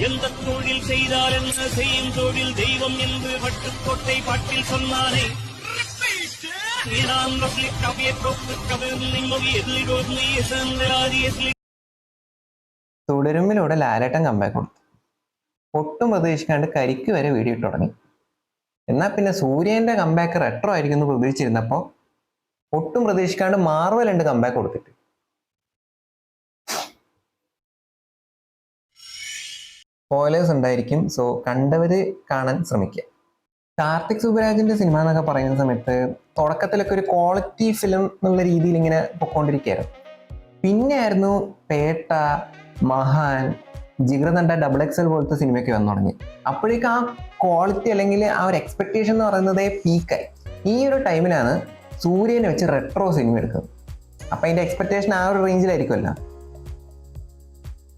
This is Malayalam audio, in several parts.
எந்த தொழில் செய்தால் என்ன செய்யும் தொழில் தெய்வம் என்று பட்டுக்கோட்டை பாட்டில் சொன்னானே. തുടരുമ്പിലൂടെ ലാലേട്ടൻ കമ്പാക്ക് കൊടുത്തു. ഒട്ടും പ്രതീക്ഷിക്കാണ്ട് കരിക്ക് വരെ വീഡിയോ ഇട്ട് തുടങ്ങി. എന്നാൽ പിന്നെ സൂര്യന്റെ കമ്പാക്ക് റെട്രോ ആയിരിക്കും എന്ന് പ്രതീക്ഷിച്ചിരുന്നപ്പോൾ ഒട്ടും പ്രതീക്ഷിക്കാണ്ട് മാർവൽ ഉണ്ട് കമ്പാക്ക് കൊടുത്തിട്ട്. സ്പോയിലേഴ്സ് ഉണ്ടായിരിക്കും, സോ കണ്ടവര് കാണാൻ ശ്രമിക്കുക. കാർത്തിക് സുബരാജിന്റെ സിനിമ എന്നൊക്കെ പറയുന്ന സമയത്ത് തുടക്കത്തിലൊക്കെ ഒരു ക്വാളിറ്റി ഫിലിം എന്നുള്ള രീതിയിൽ ഇങ്ങനെ പൊക്കോണ്ടിരിക്കുകയായിരുന്നു. പിന്നെ ആയിരുന്നു പേട്ട, മഹാൻ, ജിഗർദണ്ഡ, XXL പോലത്തെ സിനിമയൊക്കെ വന്നു തുടങ്ങി. അപ്പോഴേക്കും ആ ക്വാളിറ്റി അല്ലെങ്കിൽ ആ ഒരു എക്സ്പെക്ടേഷൻ എന്ന് പറയുന്നത് പീക്കായി. ഈ ഒരു ടൈമിലാണ് സൂര്യനെ വെച്ച് റെട്രോ സിനിമ എടുക്കുന്നത്. അപ്പം അതിൻ്റെ എക്സ്പെക്ടേഷൻ ആ ഒരു റേഞ്ചിലായിരിക്കുമല്ലോ.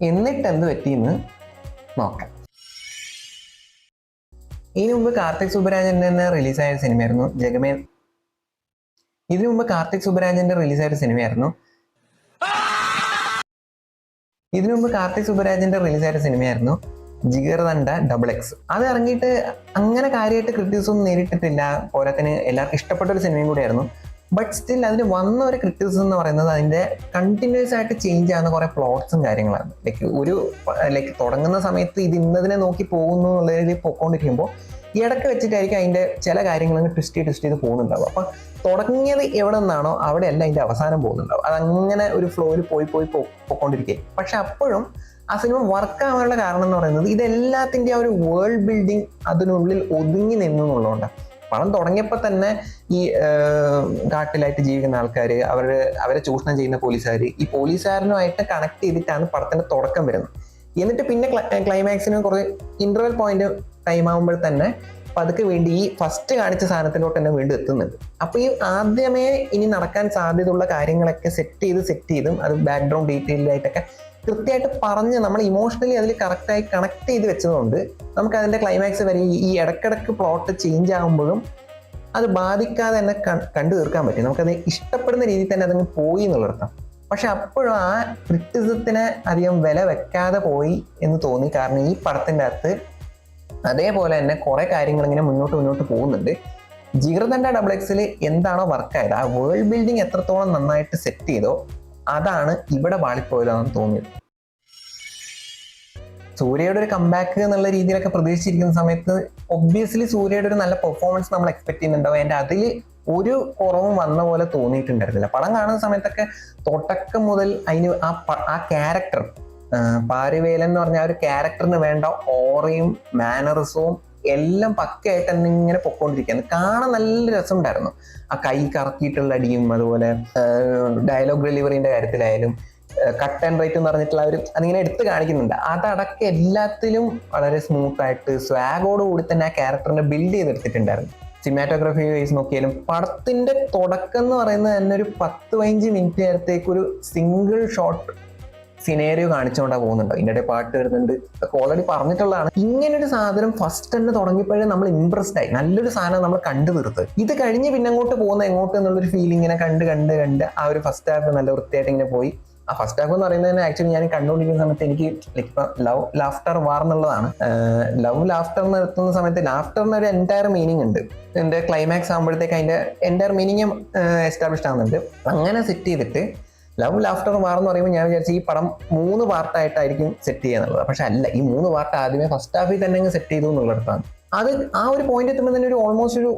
എന്നിട്ട് എന്ത് പറ്റിയെന്ന് നോക്കാം. ഇതിനു മുമ്പ് കാർത്തിക് സുബരാജന്റെ തന്നെ റിലീസായ സിനിമയായിരുന്നു ജഗമേ. ഇതിനു മുമ്പ് കാർത്തിക് സുബരാജന്റെ റിലീസായ സിനിമയായിരുന്നു ജിഗർദണ്ഡ XX. അത് ഇറങ്ങിയിട്ട് അങ്ങനെ കാര്യമായിട്ട് ക്രിറ്റിസിസം ഒന്നും നേരിട്ടിട്ടില്ല. പോരാത്തിന് എല്ലാവർക്കും ഇഷ്ടപ്പെട്ട ഒരു സിനിമയും കൂടിയായിരുന്നു. ബട്ട് സ്റ്റിൽ അതിന് വന്ന ഒരു ക്രിറ്റിസിസം എന്ന് പറയുന്നത് അതിന്റെ കണ്ടിന്യൂസ് ആയിട്ട് ചേഞ്ച് ആകുന്ന കുറെ പ്ലോട്ട്സും കാര്യങ്ങളാണ്. ലൈക്ക് തുടങ്ങുന്ന സമയത്ത് ഇത് ഇന്നതിനെ നോക്കി പോകുന്നു എന്നുള്ളതിൽ പൊക്കോണ്ടിരിക്കുമ്പോൾ ഇടയ്ക്ക് വെച്ചിട്ടായിരിക്കും അതിന്റെ ചില കാര്യങ്ങൾ ട്വിസ്റ്റ് ചെയ്ത് പോകുന്നുണ്ടാവും. അപ്പൊ തുടങ്ങിയത് എവിടെ നിന്നാണോ അവിടെയല്ല അതിന്റെ അവസാനം പോകുന്നുണ്ടാവും. അതങ്ങനെ ഒരു ഫ്ലോയിൽ പോയിക്കൊണ്ടിരിക്കുക. പക്ഷെ അപ്പോഴും ആ സിനിമ വർക്ക് ആവാനുള്ള കാരണം എന്ന് പറയുന്നത് ഇതെല്ലാത്തിൻ്റെ ആ ഒരു വേൾഡ് ബിൽഡിങ് അതിനുള്ളിൽ ഒതുങ്ങി നിന്നു എന്നുള്ളതുകൊണ്ടാണ്. പടം തുടങ്ങിയപ്പോൾ തന്നെ ഈ കാട്ടിലായിട്ട് ജീവിക്കുന്ന ആൾക്കാർ, അവരെ ചൂഷണം ചെയ്യുന്ന പോലീസുകാർ, ഈ പോലീസുകാരനുമായിട്ട് കണക്ട് ചെയ്തിട്ടാണ് പടത്തിന്റെ തുടക്കം വരുന്നത്. എന്നിട്ട് പിന്നെ ക്ലൈമാക്സിന് കുറേ ഇന്റർവെൽ പോയിന്റ് ടൈം ആകുമ്പോൾ തന്നെ പതുക്കെ വേണ്ടി ഈ ഫസ്റ്റ് കാണിച്ച സാധനത്തിലോട്ട് തന്നെ വീണ്ടും എത്തുന്നുണ്ട്. അപ്പൊ ഈ ആദ്യമേ ഇനി നടക്കാൻ സാധ്യതയുള്ള കാര്യങ്ങളൊക്കെ സെറ്റ് ചെയ്തും അത് ബാക്ക്ഗ്രൗണ്ട് ഡീറ്റെയിലായിട്ടൊക്കെ കൃത്യമായിട്ട് പറഞ്ഞ് നമ്മൾ ഇമോഷണലി അതിൽ കറക്റ്റായി കണക്ട് ചെയ്ത് വെച്ചതുകൊണ്ട് നമുക്ക് അതിന്റെ ക്ലൈമാക്സ് വരെ ഈ ഇടക്കിടക്ക് പ്ലോട്ട് ചേഞ്ച് ആകുമ്പോഴും അത് ബാധിക്കാതെ തന്നെ കണ്ടു തീർക്കാൻ പറ്റും. നമുക്കത് ഇഷ്ടപ്പെടുന്ന രീതിയിൽ തന്നെ അതങ്ങ് പോയി എന്നുള്ളർത്ഥം. പക്ഷെ അപ്പോഴും ആ ക്രിറ്റിസിസത്തിനെ അധികം വില വെക്കാതെ പോയി എന്ന് തോന്നി. കാരണം ഈ പടത്തിൻ്റെ അകത്ത് അതേപോലെ തന്നെ കുറെ കാര്യങ്ങൾ ഇങ്ങനെ മുന്നോട്ട് പോകുന്നുണ്ട്. ജിഗർദണ്ഡ XX എന്താണോ വർക്കായത്, ആ വേൾഡ് ബിൽഡിംഗ് എത്രത്തോളം നന്നായിട്ട് സെറ്റ് ചെയ്തോ അതാണ് ഇവിടെ വാളിപ്പോയതാണെന്ന് തോന്നിയത്. സൂര്യയുടെ ഒരു കംബാക്ക് എന്നുള്ള രീതിയിലൊക്കെ പ്രതീക്ഷിച്ചിരിക്കുന്ന സമയത്ത് ഒബ്വിയസ്ലി സൂര്യയുടെ ഒരു നല്ല പെർഫോമൻസ് നമ്മൾ എക്സ്പെക്ട് ചെയ്യുന്നുണ്ടാവും. അതിൻ്റെ അതിൽ ഒരു കുറവും വന്ന പോലെ തോന്നിയിട്ടുണ്ടായിരുന്നില്ല. പടം കാണുന്ന സമയത്തൊക്കെ തുടക്കം മുതൽ അതിന് ആ ക്യാരക്ടർ പാരിവേലൻ എന്ന് പറഞ്ഞ ആ ഒരു ക്യാരക്ടറിന് വേണ്ട ഓറയും മാനറിസവും എല്ലാം പക്കയായിട്ട് തന്നെ ഇങ്ങനെ പൊക്കോണ്ടിരിക്കുകയാണ്. കാണാൻ നല്ല രസമുണ്ടായിരുന്നു. ആ കൈ കറക്കിയിട്ടുള്ള അടിയും അതുപോലെ ഡയലോഗ് ഡെലിവറിന്റെ കാര്യത്തിലായാലും കട്ട് ആൻഡ് റൈറ്റ് എന്ന് പറഞ്ഞിട്ടുള്ള ഒരു അതിങ്ങനെ എടുത്ത് കാണിക്കുന്നുണ്ട്. അതടക്കം എല്ലാത്തിലും വളരെ സ്മൂത്ത് ആയിട്ട് സ്വാഗോട് കൂടി തന്നെ ആ ക്യാരക്ടറിനെ ബിൽഡ് ചെയ്തെടുത്തിട്ടുണ്ടായിരുന്നു. സിനിമാറ്റോഗ്രാഫി വൈസ് നോക്കിയാലും പടത്തിന്റെ തുടക്കം എന്ന് പറയുന്നത് തന്നെ ഒരു 10-15 മിനിറ്റ് നേരത്തേക്ക് ഒരു സിംഗിൾ ഷോട്ട് സിനേറിയോ കാണിച്ചുകൊണ്ടാണ് പോകുന്നുണ്ട്. ഇതിൻ്റെ പാട്ട് വരുന്നുണ്ട്, ഒക്കെ ഓൾറെഡി പറഞ്ഞിട്ടുള്ളതാണ്. ഇങ്ങനൊരു സാധനം ഫസ്റ്റ് തന്നെ തുടങ്ങിയപ്പോഴേ നമ്മൾ ഇംപ്രസ്ഡ് ആയി. നല്ലൊരു സാധനം നമ്മൾ കണ്ടു തീർത്ത്. ഇത് കഴിഞ്ഞ് പിന്നെ അങ്ങോട്ട് പോകുന്ന എങ്ങോട്ട് എന്നുള്ളൊരു ഫീലിങ്ങിനെ കണ്ട് ആ ഒരു ഫസ്റ്റ് ഹാഫ് നല്ല വൃത്തിയായിട്ട് ഇങ്ങനെ പോയി. ആ ഫസ്റ്റ് ഹാഫ് എന്ന് പറയുന്നത് ആക്ച്വലി ഞാൻ കണ്ടുകൊണ്ടിരിക്കുന്ന സമയത്ത് എനിക്ക് ഇപ്പൊ ലവ് ലാഫ്റ്റർ വാർ എന്നുള്ളതാണ്. ലവ് ലാഫ്റ്റർ എന്ന് എത്തുന്ന സമയത്ത് ലാഫ്റ്ററിന് ഒരു എൻറ്റയർ മീനിങ് ഉണ്ട്. എൻ്റെ ക്ലൈമാക്സ് ആകുമ്പോഴത്തേക്ക് അതിന്റെ എൻറ്റയർ മീനിങ് എസ്റ്റാബ്ലിഷ്ഡ് ആവുന്നുണ്ട്. അങ്ങനെ സെറ്റ് ചെയ്തിട്ട് ലവ് ലാഫ്റ്റർ വാർ എന്ന് പറയുമ്പോൾ ഞാൻ വിചാരിച്ചു ഈ പടം 3 പാർട്ടായിട്ടായിരിക്കും സെറ്റ് ചെയ്യുന്നുള്ളത്. പക്ഷെ അല്ല, ഈ 3 പാർട്ട് ആദ്യമേ ഫസ്റ്റ് ഹാഫിൽ തന്നെ സെറ്റ് ചെയ്തു എന്നുള്ളിടത്താണ്. അത് ആ ഒരു പോയിന്റ് എത്തുമ്പോൾ തന്നെ ഒരു ഓൾമോസ്റ്റ് ഒരു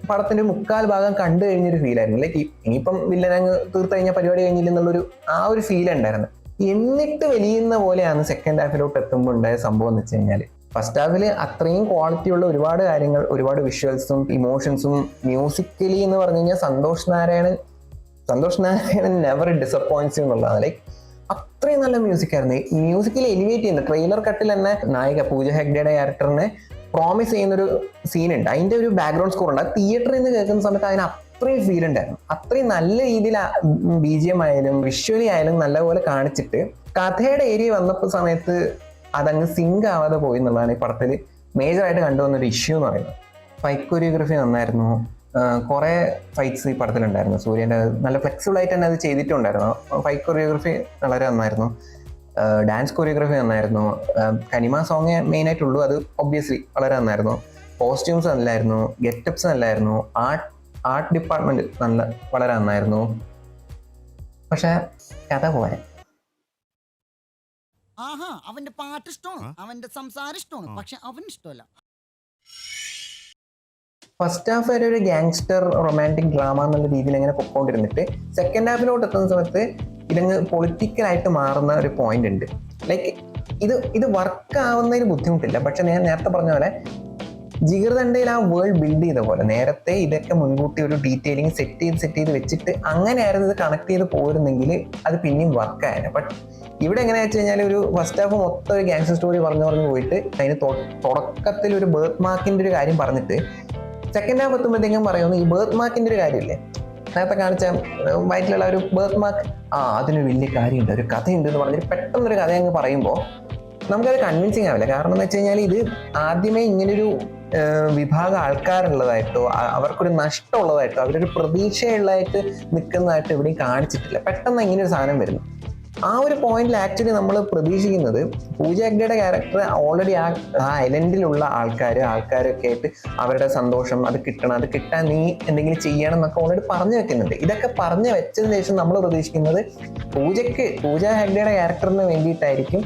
പടത്തിന്റെ 1/4 ഭാഗം കണ്ടു കഴിഞ്ഞൊരു ഫീലായിരുന്നു. ലൈക്ക് ഇനിയിപ്പം വില്ലനങ്ങ് തീർത്ത് കഴിഞ്ഞാൽ പരിപാടി കഴിഞ്ഞില്ല എന്നുള്ളൊരു ആ ഒരു ഫീൽ ഉണ്ടായിരുന്നു. എന്നിട്ട് വലിയുന്ന പോലെയാണ് സെക്കൻഡ് ഹാഫിലോട്ട് എത്തുമ്പോൾ ഉണ്ടായ സംഭവം എന്ന് വെച്ച് കഴിഞ്ഞാൽ, ഫസ്റ്റ് ഹാഫിൽ അത്രയും ക്വാളിറ്റിയുള്ള ഒരുപാട് കാര്യങ്ങൾ, ഒരുപാട് വിഷ്വൽസും ഇമോഷൻസും മ്യൂസിക്കലി എന്ന് പറഞ്ഞു കഴിഞ്ഞാൽ സന്തോഷ് നാരായണൻ നെവർ ഡിസപ്പോയിന്റ്സ് എന്നുള്ളതാണ്. ലൈക്ക് അത്രയും നല്ല മ്യൂസിക് ആയിരുന്നു. മ്യൂസിക്കലി എലിവേറ്റ് ചെയ്യുന്ന ട്രെയിലർ കട്ടിൽ തന്നെ നായിക പൂജ ഹെഗ്ഡെയുടെ ക്യാരക്ടറിനെ പ്രോമിസ് ചെയ്യുന്നൊരു സീനുണ്ട്. അതിന്റെ ഒരു ബാക്ക്ഗ്രൗണ്ട് സ്കോർ ഉണ്ട്. അത് തിയേറ്ററിൽ നിന്ന് കേൾക്കുന്ന സമയത്ത് അതിന് അത്രയും ഫീൽ ഉണ്ടായിരുന്നു. അത്രയും നല്ല രീതിയിൽ BGM ആയാലും വിഷ്വലി ആയാലും നല്ലപോലെ കാണിച്ചിട്ട് കഥയുടെ ഏരിയ വന്നപ്പോൾ സമയത്ത് അതങ്ങ് സിങ്ക് ആവാതെ പോയി എന്നുള്ളതാണ് ഈ പടത്തിൽ മേജറായിട്ട് കണ്ടുവന്നൊരു ഇഷ്യൂ എന്ന് പറയുന്നത്. ഫൈറ്റ് കൊറിയോഗ്രഫി നന്നായിരുന്നു. കുറെ ഫൈറ്റ്സ് ഈ പടത്തിലുണ്ടായിരുന്നു. സൂര്യൻ്റെ നല്ല ഫ്ലെക്സിബിൾ ആയിട്ട് തന്നെ അത് ചെയ്തിട്ടുണ്ടായിരുന്നു. ഫൈറ്റ് കൊറിയോഗ്രഫി വളരെ നന്നായിരുന്നു. ഡാൻസ് കൊറിയോഗ്രാഫി നന്നായിരുന്നു. കനിമ സോങ് മെയിനായിട്ടുള്ളൂ, അത് ഒബ്വിയസ്ലി വളരെ നന്നായിരുന്നു. കോസ്റ്റ്യൂംസ് നല്ലായിരുന്നു, ഗെറ്റപ്സ് നല്ലായിരുന്നു, ആർട്ട് ഡിപ്പാർട്ട്മെന്റ് വളരെ നന്നായിരുന്നു. പക്ഷെ കഥ പോരെ. ആഹാ, അവന്റെ പാട്ട് ഇഷ്ടമാണ്, അവന്റെ സംസാരം ഇഷ്ടമാണ്, പക്ഷെ അവന് ഇഷ്ടമല്ല. ഫസ്റ്റ് ഹാഫ് വരെ ഒരു ഗാങ്സ്റ്റർ റൊമാൻറ്റിക് ഡ്രാമ എന്നുള്ള രീതിയിൽ ഇങ്ങനെ പൊക്കോണ്ടിരുന്നിട്ട് സെക്കൻഡ് ഹാഫിലോട്ട് എത്തുന്ന സമയത്ത് ഇതങ്ങ് പൊളിറ്റിക്കലായിട്ട് മാറുന്ന ഒരു പോയിന്റ് ഉണ്ട്. ലൈക്ക് ഇത് വർക്ക് ആവുന്നതിന് ബുദ്ധിമുട്ടില്ല. പക്ഷെ ഞാൻ നേരത്തെ പറഞ്ഞ പോലെ ജിഗർദണ്ഡയിൽ ആ വേൾഡ് ബിൽഡ് ചെയ്ത പോലെ നേരത്തെ ഇതൊക്കെ മുൻകൂട്ടി ഒരു ഡീറ്റെയിലിംഗ് സെറ്റ് ചെയ്ത് വെച്ചിട്ട് അങ്ങനെയായിരുന്നു ഇത് കണക്ട് ചെയ്ത് പോരുന്നെങ്കിൽ അത് പിന്നെയും വർക്കായിരുന്നു. ബട്ട് ഇവിടെ എങ്ങനെയാ വെച്ച് കഴിഞ്ഞാൽ ഒരു ഫസ്റ്റ് ഹാഫ് മൊത്തം ഒരു ഗാങ്സ്റ്റർ സ്റ്റോറി പറഞ്ഞു പോയിട്ട് അതിന് തുടക്കത്തിൽ ഒരു ബർത്ത് മാർക്കിന്റെ ഒരു കാര്യം പറഞ്ഞിട്ട് സെക്കൻഡ് ഹാഫ് എത്തുമ്പോഴത്തേക്കും പറയുന്നു ഈ ബർത്ത് മാർക്കിന്റെ ഒരു കാര്യമില്ലേ, നേരത്തെ കാണിച്ച വയറ്റിലുള്ള ഒരു ബർത്ത് മാർക്ക്, അതിന് വലിയ കാര്യമുണ്ട്, ഒരു കഥയുണ്ട് എന്ന് പറഞ്ഞിട്ട് പെട്ടെന്നൊരു കഥ അങ്ങ് പറയുമ്പോൾ നമുക്കത് കൺവിൻസിങ് ആവില്ല. കാരണം എന്ന് വെച്ച് കഴിഞ്ഞാൽ ഇത് ആദ്യമേ ഇങ്ങനൊരു വിഭാഗം ആൾക്കാരുള്ളതായിട്ടോ അവർക്കൊരു നഷ്ടമുള്ളതായിട്ടോ അവരൊരു പ്രതീക്ഷയുള്ളതായിട്ട് നിൽക്കുന്നതായിട്ട് എവിടെയും കാണിച്ചിട്ടില്ല. പെട്ടെന്ന് ഇങ്ങനെ ഒരു സാധനം വരുന്നു. ആ ഒരു പോയിന്റിൽ ആക്ച്വലി നമ്മൾ പ്രതീക്ഷിക്കുന്നത് പൂജ ഹെഗ്ഡെയുടെ ക്യാരക്ടർ ഓൾറെഡി ആ ഐലൻഡിലുള്ള ആൾക്കാരൊക്കെ ആയിട്ട് അവരുടെ സന്തോഷം അത് കിട്ടാൻ നീ എന്തെങ്കിലും ചെയ്യണം എന്നൊക്കെ ഓൾറെഡി പറഞ്ഞു വെക്കുന്നുണ്ട്. ഇതൊക്കെ പറഞ്ഞു വെച്ചതിന് ശേഷം നമ്മൾ പ്രതീക്ഷിക്കുന്നത് പൂജ ഹെഗ്ഡെയുടെ ക്യാരക്ടറിന് വേണ്ടിയിട്ടായിരിക്കും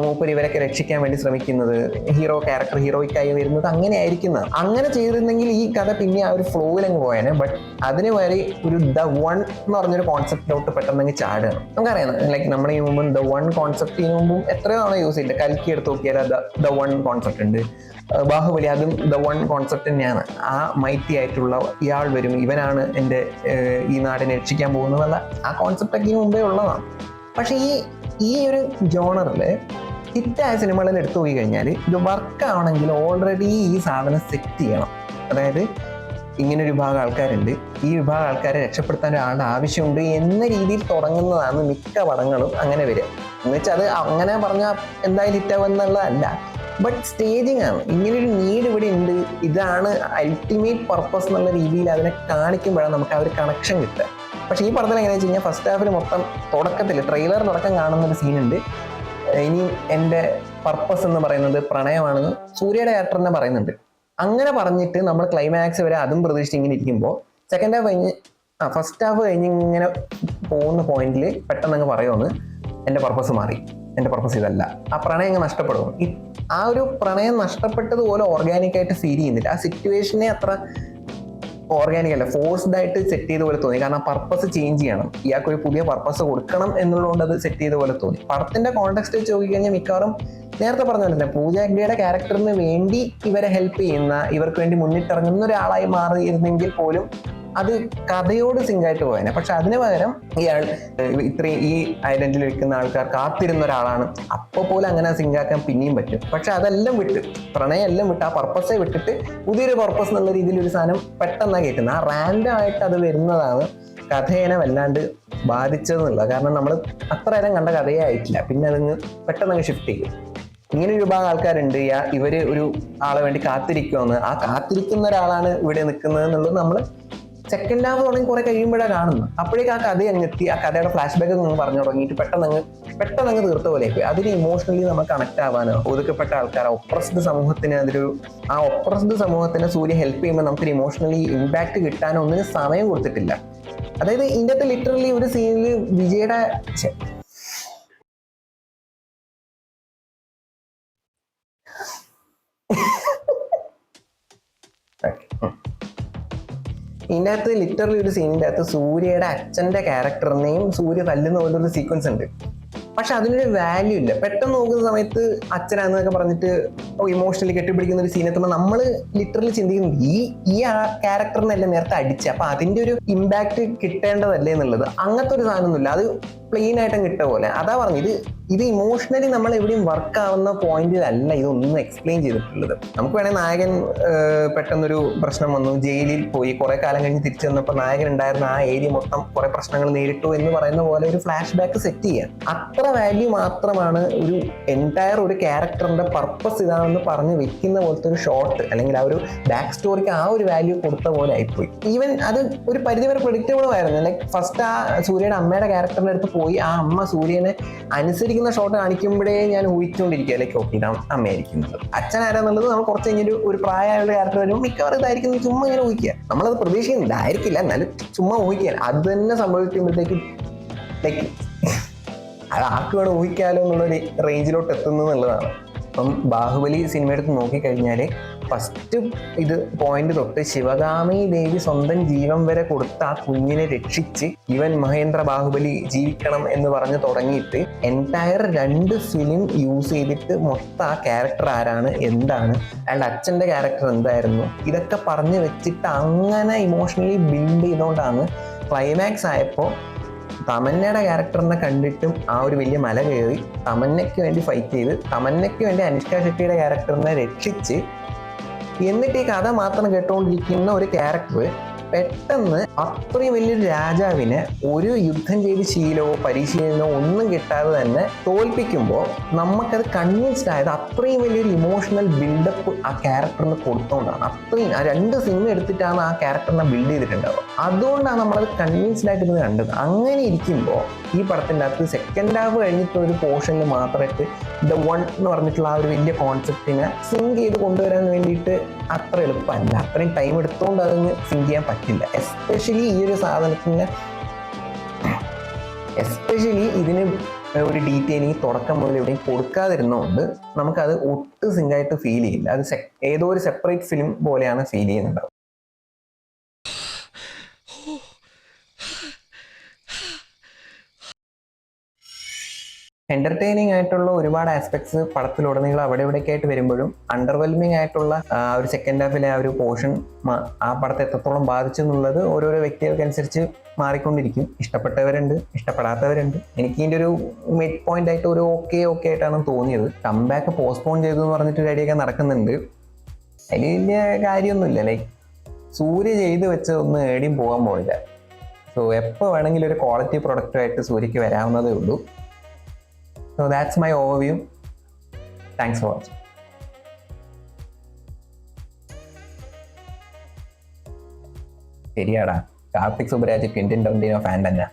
മൂപ്പര് ഇവരൊക്കെ രക്ഷിക്കാൻ വേണ്ടി ശ്രമിക്കുന്നത്, ഹീറോയിക്കായി വരുന്നത് അങ്ങനെ ആയിരിക്കുന്നത്. അങ്ങനെ ചെയ്തിരുന്നെങ്കിൽ ഈ കഥ പിന്നെ ആ ഒരു ഫ്ലോയിൽ അങ്ങ് പോയേനെ. ബട്ട് അതിന് വരെ ഒരു ദ വൺ എന്ന് പറഞ്ഞൊരു കോൺസെപ്റ്റിലോട്ട് പെട്ടെന്ന് ചാടുകയാണ്. നമുക്കറിയാം ലൈക്ക് നമ്മുടെ ഈ മുമ്പ് ദ വൺ കോൺസെപ്റ്റ് ഇതിനു മുമ്പും എത്രയോ തവണ യൂസ് ചെയ്തില്ല. കൽക്കി എടുത്ത് നോക്കിയാൽ ദ വൺ കോൺസെപ്റ്റ് ഉണ്ട്. ബാഹുബലി അതും ദ വൺ കോൺസെപ്റ്റ് തന്നെയാണ്. ആ മൈറ്റി ആയിട്ടുള്ള ഇയാൾ വരും, ഇവനാണ് എൻ്റെ ഈ നാടിനെ രക്ഷിക്കാൻ പോകുന്നതല്ല, ആ കോൺസെപ്റ്റ് ഒക്കെ മുമ്പേ ഉള്ളതാണ്. പക്ഷെ ഈ ഒരു ജോണറിൽ ഹിറ്റായ സിനിമകളിൽ എടുത്തു പോയി കഴിഞ്ഞാൽ ഇത് വർക്ക് ആവണമെങ്കിൽ ഓൾറെഡി ഈ സാധനം സെറ്റ് ചെയ്യണം. അതായത് ഇങ്ങനൊരു വിഭാഗം ആൾക്കാരുണ്ട്, ഈ വിഭാഗം ആൾക്കാരെ രക്ഷപ്പെടുത്താൻ ഒരാളുടെ ആവശ്യമുണ്ട് എന്ന രീതിയിൽ തുടങ്ങുന്നതാണ് മിക്ക പടങ്ങളും അങ്ങനെ വരിക. എന്ന് വെച്ചാൽ അത് അങ്ങനെ പറഞ്ഞാൽ എന്തായാലും ഹിറ്റാവും എന്നുള്ളതല്ല, ബട്ട് സ്റ്റേജിങ് ആണ്. ഇങ്ങനൊരു നീഡ് ഇവിടെ ഉണ്ട്, ഇതാണ് അൾട്ടിമേറ്റ് പർപ്പസ് എന്നുള്ള രീതിയിൽ അതിനെ കാണിക്കുമ്പോഴാണ് നമുക്ക് ആ ഒരു കണക്ഷൻ കിട്ടുക. പക്ഷേ ഈ പടത്തിൽ എങ്ങനെയാ വെച്ച് കഴിഞ്ഞാൽ ഫസ്റ്റ് ഹാഫിൽ മൊത്തം തുടക്കത്തിൽ ട്രെയിലറിനടക്കം കാണുന്ന ഒരു സീനുണ്ട്, ഇനി എൻ്റെ പർപ്പസ് എന്ന് പറയുന്നത് പ്രണയമാണെന്ന് സൂര്യയുടെ ക്യാരക്ടർ തന്നെ പറയുന്നുണ്ട്. അങ്ങനെ പറഞ്ഞിട്ട് നമ്മൾ ക്ലൈമാക്സ് വരെ അതും പ്രതീക്ഷിച്ച് ഇങ്ങനെ ഇരിക്കുമ്പോൾ സെക്കൻഡ് ഹാഫ് കഴിഞ്ഞ് ഫസ്റ്റ് ഹാഫ് കഴിഞ്ഞ് ഇങ്ങനെ പോകുന്ന പോയിന്റിൽ പെട്ടെന്ന് അങ്ങ് പറയുമെന്ന് എൻ്റെ പർപ്പസ് മാറി, എൻ്റെ പർപ്പസ് ഇതല്ല, ആ പ്രണയം അങ്ങ് നഷ്ടപ്പെടും. ആ ഒരു പ്രണയം നഷ്ടപ്പെട്ടതുപോലെ ഓർഗാനിക്കായിട്ട് ഫീൽ ചെയ്യുന്നില്ല. ആ സിറ്റുവേഷനെ അത്ര ഓർഗാനിക് അല്ല, ഫോഴ്സ്ഡ് ആയിട്ട് സെറ്റ് ചെയ്ത പോലെ തോന്നി. കാരണം പർപ്പസ് ചേഞ്ച് ചെയ്യണം, ഇയാൾക്ക് ഒരു പുതിയ പർപ്പസ് കൊടുക്കണം എന്നുള്ളതുകൊണ്ട് അത് സെറ്റ് ചെയ്ത പോലെ തോന്നി. പടത്തിന്റെ കോണ്ടെക്സ്റ്റ് വെച്ച് നോക്കിക്കഴിഞ്ഞാൽ മിക്കവാറും നേരത്തെ പറഞ്ഞിട്ടുണ്ട് പൂജ ഹെഗ്ഡെയുടെ ക്യാരക്ടറിന് വേണ്ടി ഇവരെ ഹെൽപ്പ് ചെയ്യുന്ന, ഇവർക്ക് വേണ്ടി മുന്നിട്ടിറങ്ങുന്ന ഒരാളായി മാറിയിരുന്നെങ്കിൽ പോലും അത് കഥയോട് സിങ്കായിട്ട് പോയേനെ. പക്ഷെ അതിന് പകരം ഇയാൾ ഇത്രയും ഈ ഐലൻഡിൽ വെക്കുന്ന ആൾക്കാർ കാത്തിരുന്ന ഒരാളാണ്, അപ്പോൾ പോലും അങ്ങനെ സിങ്കാക്കാൻ പിന്നെയും പറ്റും. പക്ഷെ അതെല്ലാം വിട്ട്, പ്രണയം എല്ലാം വിട്ട്, ആ പർപ്പസെ വിട്ടിട്ട് പുതിയൊരു പർപ്പസ് എന്നുള്ള രീതിയിൽ ഒരു സാധനം പെട്ടെന്നാണ് കേൾക്കുന്നത്. ആ റാൻഡം ആയിട്ട് അത് വരുന്നതാണ് കഥേനെ വല്ലാണ്ട് ബാധിച്ചതെന്നുള്ളത്. കാരണം നമ്മൾ അത്ര നേരം കണ്ട കഥയേ ആയിട്ടില്ല, പിന്നെ അതങ്ങ് പെട്ടെന്ന് ഷിഫ്റ്റ് ചെയ്യും. ഇങ്ങനെ ഒരു വിഭാഗം ആൾക്കാരുണ്ട്, ഇവര് ഒരു ആളെ വേണ്ടി കാത്തിരിക്കുമെന്ന്, ആ കാത്തിരിക്കുന്ന ഒരാളാണ് ഇവിടെ നിൽക്കുന്നത് എന്നുള്ളത് നമ്മൾ സെക്കൻഡ് ഹാഫ് തുടങ്ങി കുറെ കഴിയുമ്പോഴാണ് കാണുന്നത്. അപ്പോഴേക്ക് ആ കഥ അങ്ങ് എത്തി, ആ കഥയുടെ ഫ്ലാഷ് ബാക്ക് അങ്ങ് പറഞ്ഞു തുടങ്ങിയിട്ട് പെട്ടെന്ന് തീർത്ത പോലെ അതിന് ഇമോഷണലി നമ്മൾ കണക്ട് ആവാനോ, ഒതുക്കപ്പെട്ട ആൾക്കാർ ഒപ്രസ്ഡ് സമൂഹത്തിന് ആ ഒപ്രസ്ഡ് സമൂഹത്തിന് സൂര്യ ഹെൽപ്പ് ചെയ്യുമ്പോൾ നമുക്കൊരു ഇമോഷണലി ഇമ്പാക്ട് കിട്ടാനോ ഒന്നിനും സമയം കൊടുത്തിട്ടില്ല. അതായത് ഇതിൻ്റെ അകത്ത് ലിറ്ററലി ഒരു സീനിൽ വിജയുടെ ഇതിൻ്റെ അകത്ത് ലിറ്ററലി ഒരു സീനിൻ്റെ അകത്ത് സൂര്യയുടെ അച്ഛൻ്റെ ക്യാരക്ടറിനെയും സൂര്യ തല്ലുന്ന പോലൊരു സീക്വൻസ് ഉണ്ട്. പക്ഷെ അതിനൊരു വാല്യൂ ഇല്ല. പെട്ടെന്ന് നോക്കുന്ന സമയത്ത് അച്ഛനാന്നൊക്കെ പറഞ്ഞിട്ട് ഇമോഷണലി കെട്ടിപ്പിടിക്കുന്ന ഒരു സീൻ എത്തുമ്പോൾ നമ്മൾ ലിറ്ററലി ചിന്തിക്കുന്നത് ഈ ക്യാരക്ടറിനല്ലേ നേരത്തെ അടിച്ച്, അപ്പൊ അതിന്റെ ഒരു ഇമ്പാക്ട് കിട്ടേണ്ടതല്ലേ എന്നുള്ളത്. അങ്ങനത്തെ ഒരു സാധനമൊന്നുമില്ല, അത് പ്ലെയിൻ ആയിട്ടും കിട്ടുക പോലെ. അതാ പറഞ്ഞത്, ഇത് ഇമോഷണലി നമ്മൾ എവിടെയും വർക്ക് ആവുന്ന പോയിന്റിലല്ല ഇതൊന്നും എക്സ്പ്ലെയിൻ ചെയ്തിട്ടുള്ളത്. നമുക്ക് വേണേൽ നായകൻ പെട്ടെന്നൊരു പ്രശ്നം വന്നു, ജയിലിൽ പോയി, കുറെ കാലം കഴിഞ്ഞ് തിരിച്ചു വന്നപ്പോൾ നായകൻ ഉണ്ടായിരുന്ന ആ ഏരിയ മൊത്തം കുറെ പ്രശ്നങ്ങൾ നേരിട്ടു എന്ന് പറയുന്ന പോലെ ഒരു ഫ്ലാഷ് ബാക്ക് സെറ്റ് ചെയ്യാം. അത്ര വാല്യൂ മാത്രമാണ് ഒരു എൻറ്റയർ ഒരു ക്യാരക്ടറിന്റെ പർപ്പസ് ഇതാണെന്ന് പറഞ്ഞ് വെക്കുന്ന പോലത്തെ ഒരു ഷോട്ട്, അല്ലെങ്കിൽ ആ ഒരു ബാക്ക് സ്റ്റോറിക്ക് ആ ഒരു വാല്യൂ കൊടുത്ത പോലെ ആയിപ്പോയി. ഈവൻ അത് ഒരു പരിധിവരെ പ്രെഡിക്റ്റബിളും ആയിരുന്നു. ലൈക്ക് ഫസ്റ്റ് ആ സൂര്യയുടെ അമ്മയുടെ ക്യാരക്ടറിന്റെ അടുത്ത് പോയി ആ അമ്മ സൂര്യനെ അനുസരിക്കുന്ന ഷോട്ട് കാണിക്കുമ്പോഴേ ഞാൻ ഊഹിച്ചുകൊണ്ടിരിക്കുക ലൈക്ക് ഓക്കെ ഇതാണ് അമ്മയായിരിക്കുന്നത്. അച്ഛൻ ആരാന്നുള്ളത് നമ്മൾ കുറച്ച് കഴിഞ്ഞൊരു ഒരു പ്രായമായ ക്യാരക്ടർ വരുമ്പോൾ മിക്കവാറും ഇതായിരിക്കും ചുമ്മാ ഇങ്ങനെ ഊഹിക്കുക. നമ്മളത് പ്രതീക്ഷിക്കുന്നില്ല, ആയിരിക്കില്ല, എന്നാലും ചുമ്മാ ഊഹിക്കുക. അത് തന്നെ സംഭവിക്കുമ്പോഴത്തേക്കും ലൈക്ക് അത് ആർക്ക് വേണം ഊഹിക്കാലോ എന്നുള്ളൊരു റേഞ്ചിലോട്ട് എത്തുന്നു എന്നുള്ളതാണ്. അപ്പം ബാഹുബലി സിനിമ എടുത്ത് നോക്കിക്കഴിഞ്ഞാൽ ഫസ്റ്റ് ഇത് പോയിന്റ് തൊട്ട് ശിവഗാമി ദേവി സ്വന്തം ജീവൻ വരെ കൊടുത്ത ആ കുഞ്ഞിനെ രക്ഷിച്ച് ഇവൻ മഹേന്ദ്ര ബാഹുബലി ജീവിക്കണം എന്ന് പറഞ്ഞ് തുടങ്ങിയിട്ട് എൻറ്റയർ 2 ഫിലിം യൂസ് ചെയ്തിട്ട് മൊത്തം ആ ക്യാരക്ടർ ആരാണ്, എന്താണ്, അയാളുടെ അച്ഛൻ്റെ ക്യാരക്ടർ എന്തായിരുന്നു, ഇതൊക്കെ പറഞ്ഞ് വെച്ചിട്ട് അങ്ങനെ ഇമോഷണലി ബിൽഡ് ചെയ്തുകൊണ്ടാണ് ക്ലൈമാക്സ് ആയപ്പോൾ തമന്നയുടെ ക്യാരക്ടറിനെ കണ്ടിട്ടും ആ ഒരു വലിയ മല കയറി തമന്നയ്ക്ക് വേണ്ടി ഫൈറ്റ് ചെയ്ത് തമന്നയ്ക്ക് വേണ്ടി അനുഷ്ക ഷെട്ടിയുടെ ക്യാരക്ടറിനെ രക്ഷിച്ച് എന്നിട്ട് ഈ കഥ മാത്രം കേട്ടുകൊണ്ടിരിക്കുന്ന ഒരു ക്യാരക്ടർ പെട്ടെന്ന് അത്രയും വലിയൊരു രാജാവിനെ ഒരു യുദ്ധം ചെയ്ത് ശീലമോ പരിശീലനമോ ഒന്നും കിട്ടാതെ തന്നെ തോൽപ്പിക്കുമ്പോൾ നമുക്കത് കൺവിൻസ്ഡ് ആയത് അത്രയും വലിയൊരു ഇമോഷണൽ ബിൽഡപ്പ് ആ ക്യാരക്ടറിന് കൊടുത്തുകൊണ്ടാണ്. അത്രയും ആ 2 സിനിമ എടുത്തിട്ടാണ് ആ ക്യാരക്ടറിനെ ബിൽഡ് ചെയ്തിട്ടുണ്ടാവുക. അതുകൊണ്ടാണ് നമ്മളത് കൺവിൻസ്ഡ് ആയിട്ട് ഇത് കണ്ടത്. അങ്ങനെ ഇരിക്കുമ്പോൾ ഈ പടത്തിൻ്റെ അകത്ത് സെക്കൻഡ് ഹാഫ് കഴിഞ്ഞിട്ട് ഒരു പോർഷനിൽ മാത്രമായിട്ട് ദ വൺ എന്ന് പറഞ്ഞിട്ടുള്ള ആ ഒരു വലിയ കോൺസെപ്റ്റിനെ സിങ്ക് ചെയ്ത് കൊണ്ടുവരാൻ വേണ്ടിയിട്ട് അത്ര എളുപ്പമല്ല. അത്രയും ടൈം എടുത്തുകൊണ്ട് അതങ്ങ് സിങ്ക് ചെയ്യാൻ പറ്റില്ല. എസ്പെഷ്യലി ഈ ഒരു സാധനത്തിന് ഇതിന് ഒരു ഡീറ്റെയിലിംഗ് തുടക്കം മുതൽ എവിടെയും കൊടുക്കാതിരുന്നതുകൊണ്ട് നമുക്കത് ഒട്ടും സിങ്കായിട്ട് ഫീൽ ചെയ്യില്ല. അത് ഏതോ ഒരു സെപ്പറേറ്റ് ഫിലിം പോലെയാണ് ഫീൽ ചെയ്യുന്നുണ്ടാവും. എന്റർടൈനിങ് ആയിട്ടുള്ള ഒരുപാട് ആസ്പെക്ട്സ് പടത്തിലുടനീളം അവിടെ ഇവിടേക്ക് ആയിട്ട് വരുമ്പോഴും അണ്ടർവെൽമിംഗ് ആയിട്ടുള്ള ഒരു സെക്കൻഡ് ഹാഫിലെ ആ ഒരു പോർഷൻ ആ പടത്തെ എത്രത്തോളം ബാധിച്ചു എന്നുള്ളത് ഓരോരോ വ്യക്തികൾക്കനുസരിച്ച് മാറിക്കൊണ്ടിരിക്കും. ഇഷ്ടപ്പെട്ടവരുണ്ട്, ഇഷ്ടപ്പെടാത്തവരുണ്ട്. എനിക്ക് ഇതിൻ്റെ ഒരു മിഡ് പോയിന്റ് ആയിട്ട് ഒരു ഓക്കെ ആയിട്ടാണ് തോന്നിയത്. കംബാക്ക് പോസ്റ്റ്പോൺ ചെയ്തു എന്ന് പറഞ്ഞിട്ട് റെഡിയൊക്കെ നടക്കുന്നുണ്ട്. അതിൽ വലിയ കാര്യമൊന്നുമില്ല. ലൈക്ക് സൂര്യ ചെയ്ത് വെച്ചതൊന്നും എവിടെയും പോകാൻ പോയില്ല. സോ എപ്പോൾ വേണമെങ്കിലും ഒരു ക്വാളിറ്റി പ്രൊഡക്റ്റുമായിട്ട് സൂര്യക്ക് വരാവുന്നതേ ഉള്ളൂ. So that's my overview. Thanks for watching. ശരിയാടാ, Karthik Subbaraj Quentin Tarantino fan തന്നെ.